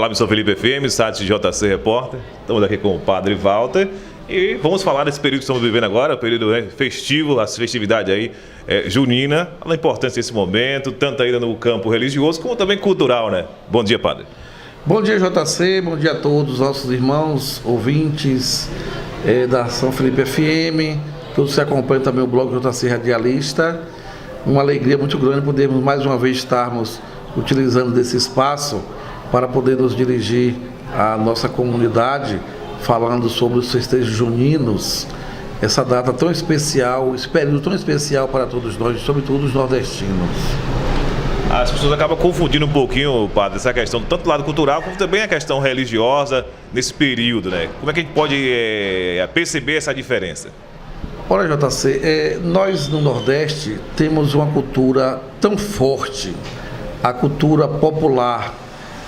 Olá, eu sou Felipe FM, site JC Repórter. Estamos aqui com o Padre Walter e vamos falar desse período que estamos vivendo agora, o período festivo, as festividades aí, junina, a importância desse momento, tanto ainda no campo religioso como também cultural, né? Bom dia, Padre. Bom dia, JC, bom dia a todos os nossos irmãos, ouvintes da São Felipe FM, todos que acompanham também o blog JC Radialista. Uma alegria muito grande podermos mais uma vez estarmos utilizando desse espaço para poder nos dirigir à nossa comunidade, falando sobre os festejos juninos, essa data tão especial, esse período tão especial para todos nós, sobretudo os nordestinos. As pessoas acabam confundindo um pouquinho, Padre, essa questão, tanto do lado cultural, como também a questão religiosa nesse período, né? Como é que a gente pode perceber essa diferença? Olha, JC, nós no Nordeste temos uma cultura tão forte, a cultura popular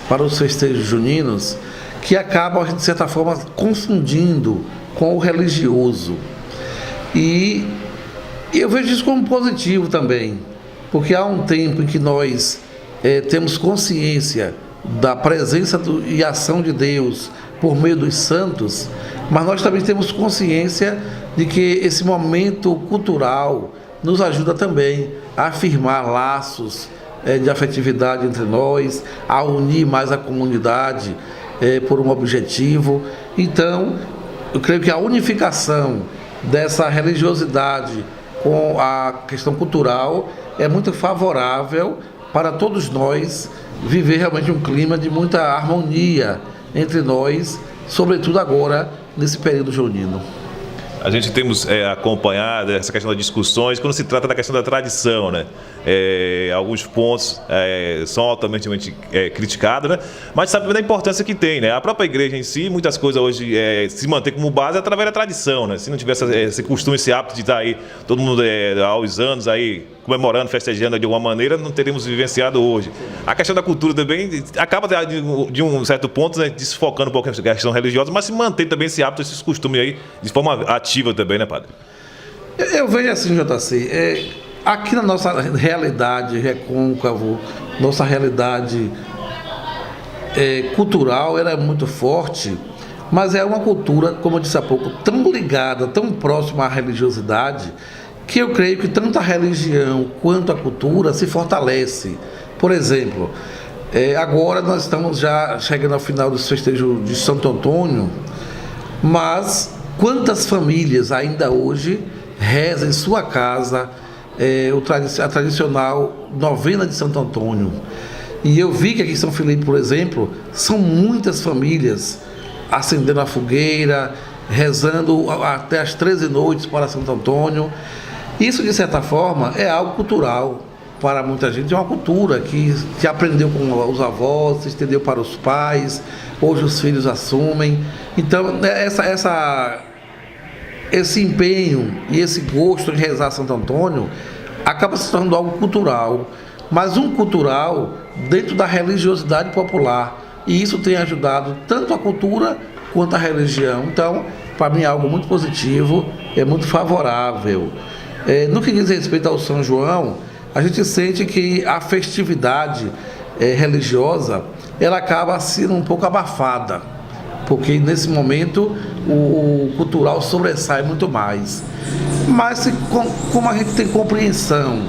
para os festejos juninos, que acaba, de certa forma, confundindo com o religioso. E eu vejo isso como positivo também, porque há um tempo em que nós temos consciência da presença e ação de Deus por meio dos santos, mas nós também temos consciência de que esse momento cultural nos ajuda também a afirmar laços de afetividade entre nós, a unir mais a comunidade por um objetivo. Então, eu creio que a unificação dessa religiosidade com a questão cultural é muito favorável para todos nós viver realmente um clima de muita harmonia entre nós, sobretudo agora, nesse período junino. A gente temos acompanhado essa questão das discussões quando se trata da questão da tradição, né? Alguns pontos são altamente criticados, né? Mas sabe também da importância que tem, né? A própria igreja em si, muitas coisas hoje se mantém como base através da tradição, né? Se não tivesse esse costume, esse hábito de estar aí, todo mundo aos anos aí, comemorando, festejando de alguma maneira, não teríamos vivenciado hoje. A questão da cultura também acaba de um certo ponto, né, desfocando um pouco a questão religiosa, mas se mantém também esse hábito, esses costumes aí, de forma ativa também, né, Padre? Eu vejo assim, JC, aqui na nossa realidade Recôncavo, nossa realidade cultural era muito forte, mas é uma cultura, como eu disse há pouco, tão ligada, tão próxima à religiosidade, que eu creio que tanto a religião quanto a cultura se fortalece. Por exemplo, agora nós estamos já chegando ao final dos festejos de Santo Antônio, mas quantas famílias ainda hoje rezam em sua casa a tradicional novena de Santo Antônio? E eu vi que aqui em São Felipe, por exemplo, são muitas famílias acendendo a fogueira, rezando até as 13 noites para Santo Antônio. Isso, de certa forma, é algo cultural para muita gente. É uma cultura que aprendeu com os avós, se estendeu para os pais, hoje os filhos assumem. Então, esse empenho e esse gosto de rezar Santo Antônio acaba se tornando algo cultural, mas um cultural dentro da religiosidade popular. E isso tem ajudado tanto a cultura quanto a religião. Então, para mim é algo muito positivo, é muito favorável. No que diz respeito ao São João, a gente sente que a festividade religiosa, ela acaba sendo um pouco abafada, porque nesse momento o cultural sobressai muito mais. Mas como a gente tem compreensão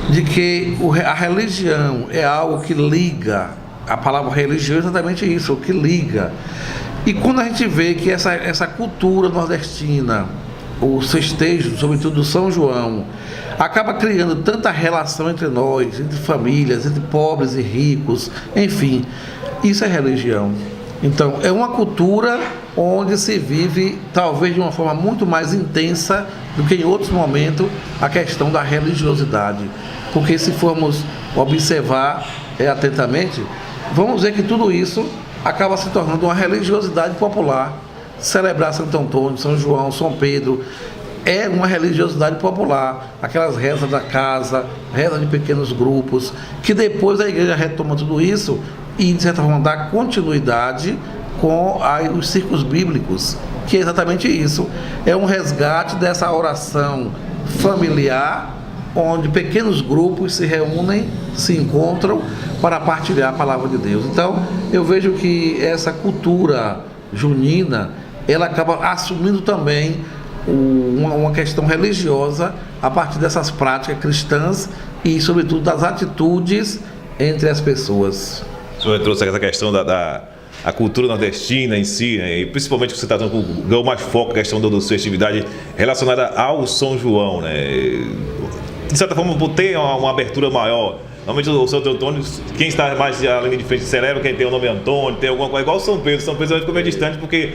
de que a religião é algo que liga, a palavra religião é exatamente isso, o que liga. E quando a gente vê que essa cultura nordestina, os festejos, sobretudo do São João, acaba criando tanta relação entre nós, entre famílias, entre pobres e ricos, enfim, isso é religião. Então, é uma cultura onde se vive, talvez de uma forma muito mais intensa do que em outros momentos, a questão da religiosidade. Porque se formos observar atentamente, vamos ver que tudo isso acaba se tornando uma religiosidade popular. Celebrar Santo Antônio, São João, São Pedro é uma religiosidade popular, aquelas rezas da casa, rezas de pequenos grupos, que depois a igreja retoma tudo isso e, de certa forma, dá continuidade com os círculos bíblicos, que é exatamente isso, é um resgate dessa oração familiar, onde pequenos grupos se reúnem, se encontram para partilhar a palavra de Deus. Então, eu vejo que essa cultura junina, ela acaba assumindo também uma questão religiosa a partir dessas práticas cristãs e, sobretudo, das atitudes entre as pessoas. O senhor trouxe essa questão a cultura nordestina em si, né? E principalmente você está dando mais foco na questão da festividade relacionada ao São João, né? De certa forma, por ter uma abertura maior. Normalmente o Santo Antônio, quem está mais à linha de frente celebra, quem tem o nome Antônio, tem alguma coisa, igual o São Pedro. São Pedro ficou meio distante porque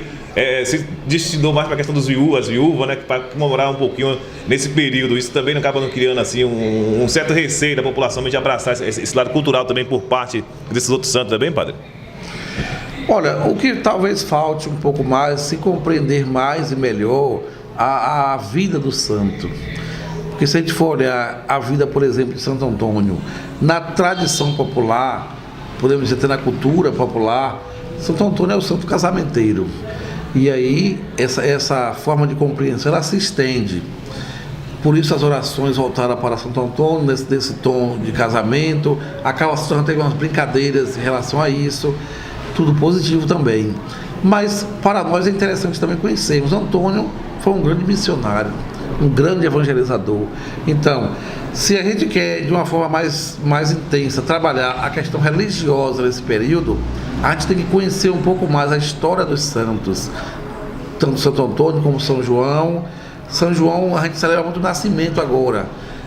se destinou mais para a questão dos viúvas, né, para comemorar um pouquinho nesse período. Isso também acaba não criando assim, um certo receio da população de abraçar esse lado cultural também por parte desses outros santos, também, padre? Olha, o que talvez falte um pouco mais, se compreender mais e melhor a vida do santo. Porque se a gente for olhar a vida, por exemplo, de Santo Antônio, na tradição popular, podemos dizer até na cultura popular, Santo Antônio é o santo casamenteiro. E aí, essa forma de compreensão, ela se estende. Por isso as orações voltaram para Santo Antônio, nesse tom de casamento, acaba se tornando algumas brincadeiras em relação a isso, tudo positivo também. Mas para nós é interessante também conhecermos, Antônio foi um grande missionário, um grande evangelizador. Então, se a gente quer de uma forma mais intensa trabalhar a questão religiosa nesse período, a gente tem que conhecer um pouco mais a história dos santos, tanto Santo Antônio como São João. São João, a gente celebra muito o nascimento agora,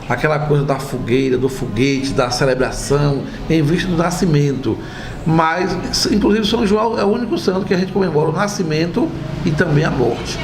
aquela coisa da fogueira, do foguete, da celebração em vista do nascimento. Mas, inclusive, São João é o único santo que a gente comemora o nascimento e também a morte.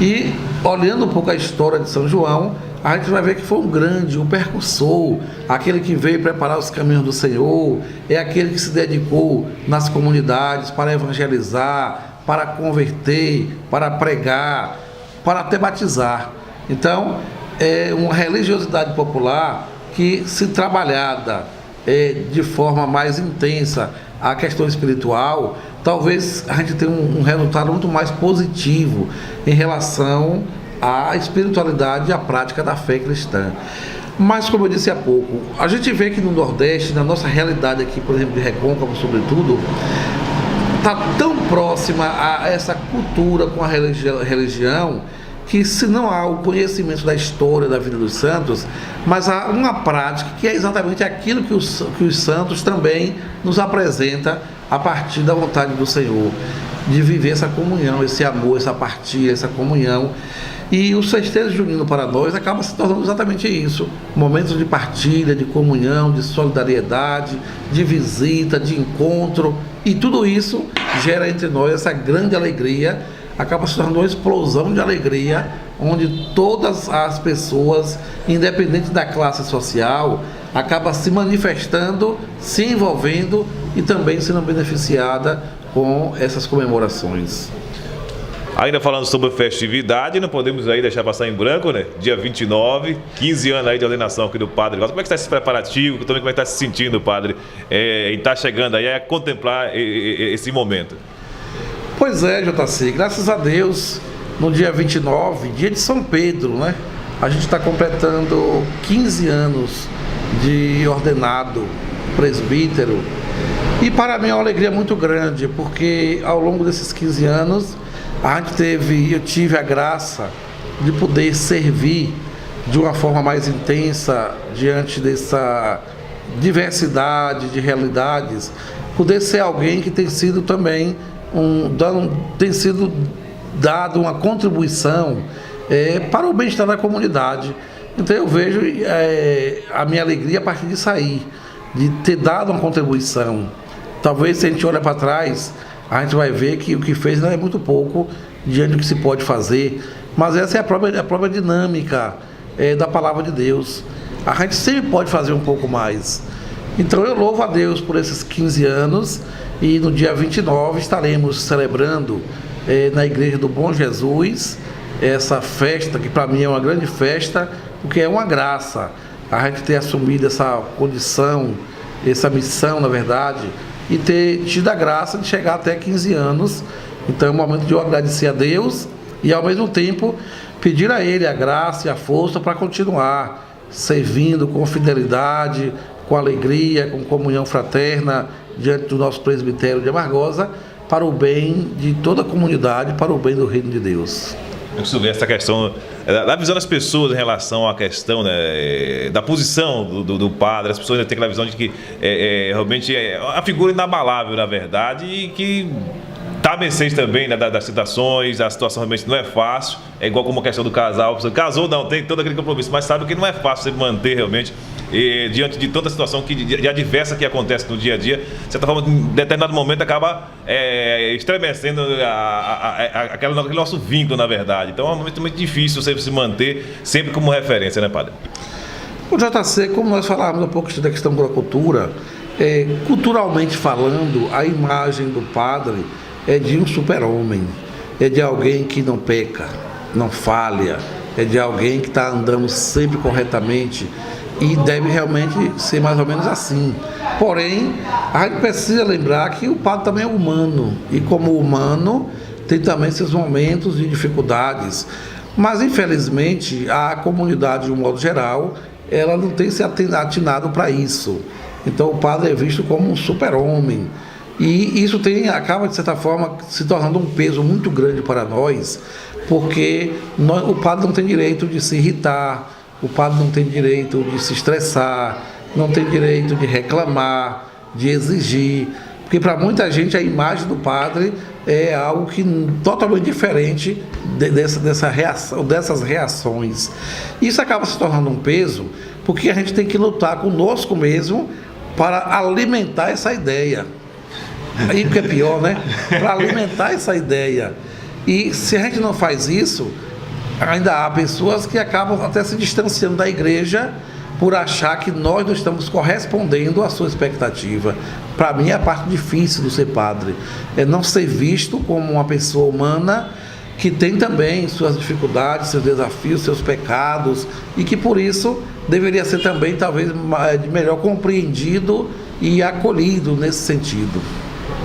E, olhando um pouco a história de São João, a gente vai ver que foi um grande, um percursor, aquele que veio preparar os caminhos do Senhor, é aquele que se dedicou nas comunidades para evangelizar, para converter, para pregar, para até batizar. Então, é uma religiosidade popular que, se trabalhada de forma mais intensa a questão espiritual, talvez a gente tenha um resultado muito mais positivo em relação à espiritualidade e à prática da fé cristã. Mas, como eu disse há pouco, a gente vê que no Nordeste, na nossa realidade aqui, por exemplo, de Recôncavo, sobretudo, está tão próxima a essa cultura com a religião, que se não há o conhecimento da história da vida dos santos, mas há uma prática que é exatamente aquilo que os santos também nos apresentam a partir da vontade do Senhor, de viver essa comunhão, esse amor, essa partilha, essa comunhão. E o festejo junino para nós acaba se tornando exatamente isso, momentos de partilha, de comunhão, de solidariedade, de visita, de encontro, e tudo isso gera entre nós essa grande alegria, acaba se tornando uma explosão de alegria, onde todas as pessoas, independente da classe social, acabam se manifestando, se envolvendo e também sendo beneficiada com essas comemorações. Ainda falando sobre festividade, não podemos aí deixar passar em branco, né? Dia 29, 15 anos aí de ordenação aqui do Padre. Como é que está esse preparativo? Também como é que está se sentindo, Padre? E está chegando aí a contemplar esse momento. Pois é, JC, graças a Deus, no dia 29, dia de São Pedro, né? A gente está completando 15 anos de ordenado presbítero. E para mim é uma alegria muito grande, porque ao longo desses 15 anos, eu tive a graça de poder servir de uma forma mais intensa diante dessa diversidade de realidades, poder ser alguém que tem sido também tem sido dado uma contribuição para o bem-estar da comunidade. Então eu vejo a minha alegria a partir de sair, de ter dado uma contribuição. Talvez se a gente olha para trás, a gente vai ver que o que fez não é muito pouco diante do que se pode fazer, mas essa é a própria dinâmica da palavra de Deus. A gente sempre pode fazer um pouco mais. Então eu louvo a Deus por esses 15 anos e no dia 29 estaremos celebrando na Igreja do Bom Jesus essa festa, que para mim é uma grande festa, porque é uma graça a gente ter assumido essa condição, essa missão, na verdade, e ter tido a graça de chegar até 15 anos. Então é um momento de eu agradecer a Deus e ao mesmo tempo pedir a Ele a graça e a força para continuar servindo com fidelidade, com alegria, com comunhão fraterna diante do nosso presbitério de Amargosa, para o bem de toda a comunidade, para o bem do reino de Deus. Eu ver essa questão da visão das pessoas em relação à questão, né, da posição do padre. As pessoas têm aquela visão de que realmente é uma figura inabalável, na verdade, e que está a mercê também, né, das situações. A situação realmente não é fácil. É igual como a questão do casal. A pessoa casou, não, tem todo aquele compromisso, mas sabe que não é fácil você manter realmente diante de tanta situação de adversa que acontece no dia a dia. De certa forma, em determinado momento acaba estremecendo aquele nosso vínculo, na verdade. Então é um momento muito difícil você se manter sempre como referência, né, padre? O JC, como nós falávamos um pouco da questão da cultura, culturalmente falando, a imagem do padre é de um super-homem, é de alguém que não peca, não falha, é de alguém que está andando sempre corretamente e deve realmente ser mais ou menos assim. Porém, a gente precisa lembrar que o padre também é humano e, como humano, tem também seus momentos de dificuldades. Mas, infelizmente, a comunidade, de um modo geral, ela não tem se atinado para isso. Então, o padre é visto como um super-homem. E isso acaba, de certa forma, se tornando um peso muito grande para nós, porque o padre não tem direito de se irritar, o padre não tem direito de se estressar, não tem direito de reclamar, de exigir, porque para muita gente a imagem do padre é algo totalmente diferente dessas reações. Isso acaba se tornando um peso, porque a gente tem que lutar conosco mesmo para alimentar essa ideia. Aí que é pior, né? Para alimentar essa ideia. E se a gente não faz isso, ainda há pessoas que acabam até se distanciando da igreja por achar que nós não estamos correspondendo à sua expectativa. Para mim, é a parte difícil do ser padre. É não ser visto como uma pessoa humana que tem também suas dificuldades, seus desafios, seus pecados, e que por isso deveria ser também talvez melhor compreendido e acolhido nesse sentido.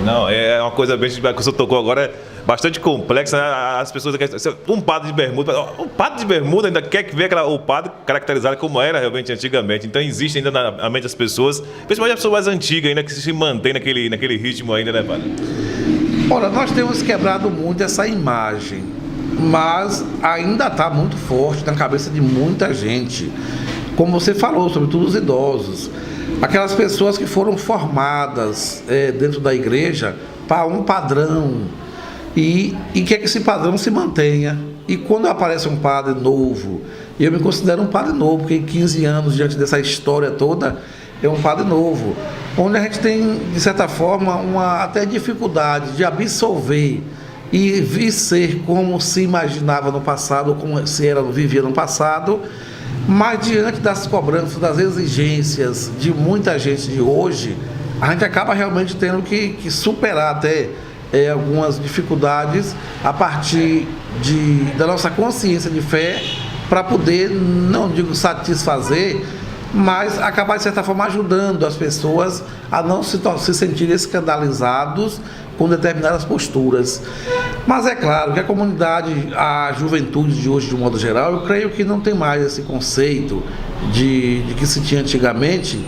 Não, é uma coisa bem que você tocou agora, bastante complexa, né? As pessoas querem um padre de bermuda, o padre de bermuda ainda quer ver o padre caracterizado como era realmente antigamente. Então existe ainda na mente das pessoas, principalmente as pessoas mais antigas ainda, que se mantém naquele ritmo ainda, né, padre? Ora, nós temos quebrado muito essa imagem, mas ainda está muito forte na cabeça de muita gente. Como você falou, sobretudo os idosos, aquelas pessoas que foram formadas dentro da igreja para um padrão e quer que esse padrão se mantenha. E quando aparece um padre novo, eu me considero um padre novo, porque em 15 anos, diante dessa história toda, é um padre novo, onde a gente tem, de certa forma, uma até dificuldade de absorver e vir ser como se imaginava no passado, como se vivia no passado. Mas diante das cobranças, das exigências de muita gente de hoje, a gente acaba realmente tendo que superar até algumas dificuldades a partir da nossa consciência de fé, para poder, não digo satisfazer, mas acabar de certa forma ajudando as pessoas a não se sentirem escandalizados com determinadas posturas. Mas é claro que a comunidade, a juventude de hoje, de um modo geral, eu creio que não tem mais esse conceito de que se tinha antigamente,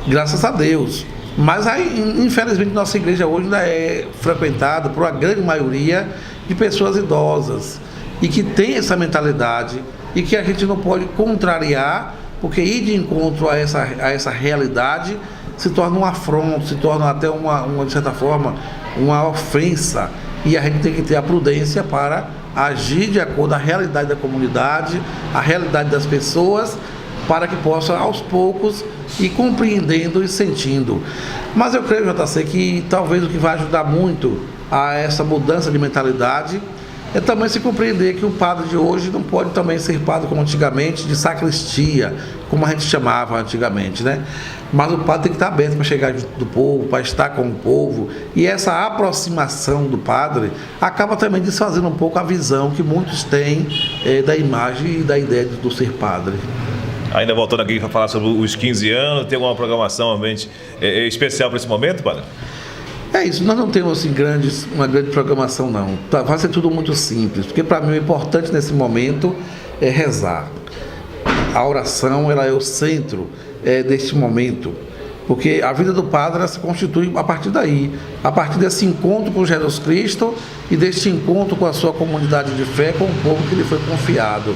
graças a Deus. Mas aí, infelizmente, nossa igreja hoje ainda é frequentada por uma grande maioria de pessoas idosas e que tem essa mentalidade e que a gente não pode contrariar, porque ir de encontro a essa realidade se torna um afronto, se torna até de certa forma, uma ofensa. E a gente tem que ter a prudência para agir de acordo com a realidade da comunidade, a realidade das pessoas, para que possa, aos poucos, ir compreendendo e sentindo. Mas eu creio, JC, que talvez o que vai ajudar muito a essa mudança de mentalidade é também se compreender que o padre de hoje não pode também ser padre como antigamente, de sacristia, como a gente chamava antigamente, né? Mas o padre tem que estar aberto para chegar junto do povo, para estar com o povo. E essa aproximação do padre acaba também desfazendo um pouco a visão que muitos têm da imagem e da ideia do ser padre. Ainda voltando aqui para falar sobre os 15 anos, tem alguma programação realmente especial para esse momento, padre? É isso, nós não temos assim, uma grande programação não, vai ser tudo muito simples, porque para mim o importante nesse momento é rezar. a oração ela é o centro deste momento, porque a vida do padre ela se constitui a partir daí, a partir desse encontro com Jesus Cristo e deste encontro com a sua comunidade de fé, com o povo que lhe foi confiado.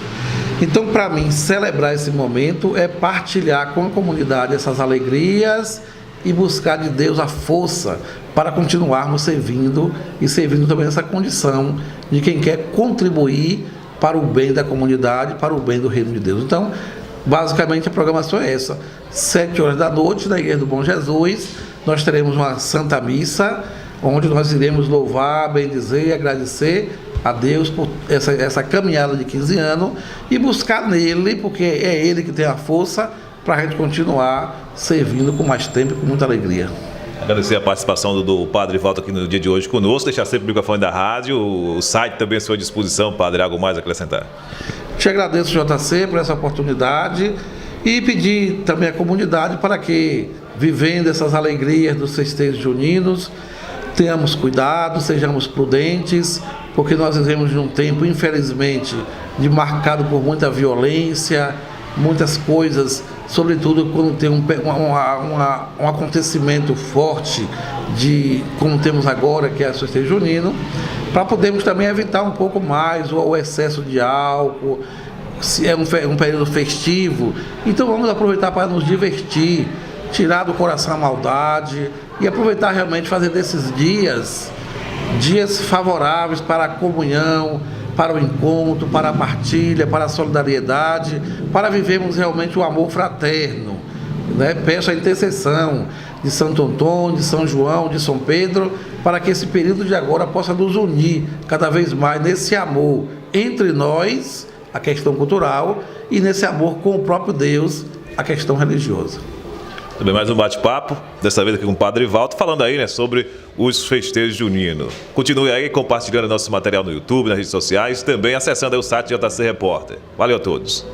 Então, para mim, celebrar esse momento é partilhar com a comunidade essas alegrias e buscar de Deus a força para continuarmos servindo e servindo também essa condição de quem quer contribuir para o bem da comunidade, para o bem do reino de Deus. Então, basicamente a programação é essa. 7 horas da noite, na Igreja do Bom Jesus, nós teremos uma Santa Missa, onde nós iremos louvar, bendizer e agradecer a Deus por essa caminhada de 15 anos e buscar nele, porque é ele que tem a força para a gente continuar servindo com mais tempo e com muita alegria. Agradecer a participação do Padre Valdo aqui no dia de hoje conosco, deixar sempre o microfone da rádio, o site também à sua disposição, Padre, algo mais a acrescentar? Te agradeço, JC, por essa oportunidade e pedir também à comunidade para que, vivendo essas alegrias dos festejos juninos, tenhamos cuidado, sejamos prudentes, porque nós vivemos num tempo, infelizmente, marcado por muita violência, muitas coisas, sobretudo quando tem um acontecimento forte, como temos agora, que é o festejo junino, para podermos também evitar um pouco mais o excesso de álcool, se é um período festivo. Então vamos aproveitar para nos divertir, tirar do coração a maldade e aproveitar realmente fazer desses dias favoráveis para a comunhão, para o encontro, para a partilha, para a solidariedade, para vivermos realmente o amor fraterno, né? Peço a intercessão de Santo Antônio, de São João, de São Pedro, para que esse período de agora possa nos unir cada vez mais nesse amor entre nós, a questão cultural, e nesse amor com o próprio Deus, a questão religiosa. Também mais um bate-papo, dessa vez aqui com o Padre Valdo, falando aí, né, sobre os festejos juninos. Continue aí compartilhando nosso material no YouTube, nas redes sociais, também acessando aí o site JC Repórter. Valeu a todos.